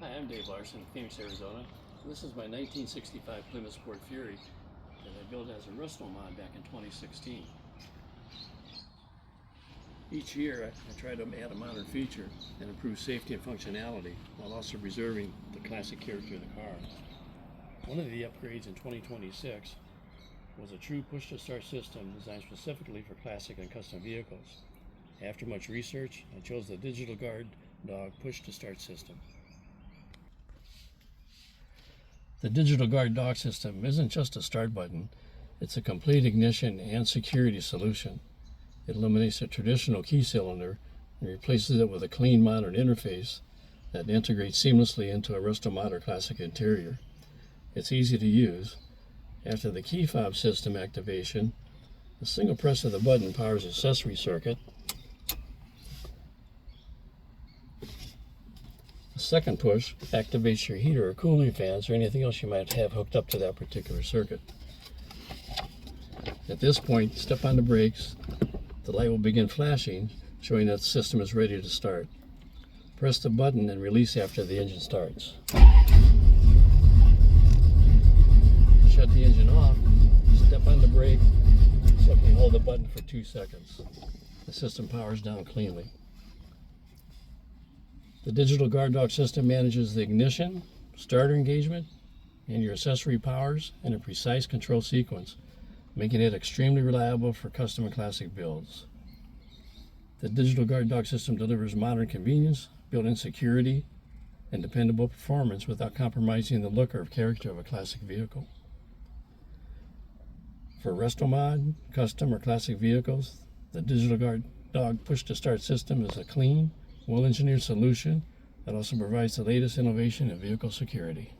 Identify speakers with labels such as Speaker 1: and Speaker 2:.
Speaker 1: Hi, I'm Dave Larson, Phoenix, Arizona. This is my 1965 Plymouth Sport Fury that I built as a Resto-mod back in 2016. Each year I try to add a modern feature and improve safety and functionality while also preserving the classic character of the car. One of the upgrades in 2026 was a true push-to-start system designed specifically for classic and custom vehicles. After much research, I chose the Digital Guard Dawg push-to-start system. The Digital Guard Dawg system isn't just a start button, it's a complete ignition and security solution. It eliminates the traditional key cylinder and replaces it with a clean modern interface that integrates seamlessly into a Resto-mod or classic interior. It's easy to use. After the key fob system activation, a single press of the button powers the accessory circuit. The second push activates your heater or cooling fans or anything else you might have hooked up to that particular circuit. At this point, step on the brakes. The light will begin flashing, showing that the system is ready to start. Press the button and release after the engine starts. Shut the engine off, step on the brake, simply hold the button for 2 seconds. The system powers down cleanly. The Digital Guard Dawg system manages the ignition, starter engagement, and your accessory powers in a precise control sequence, making it extremely reliable for custom and classic builds. The Digital Guard Dawg system delivers modern convenience, built-in security, and dependable performance without compromising the look or character of a classic vehicle. For Resto-mod, custom, or classic vehicles, the Digital Guard Dawg push-to-start system is a clean, well-engineered solution that also provides the latest innovation in vehicle security.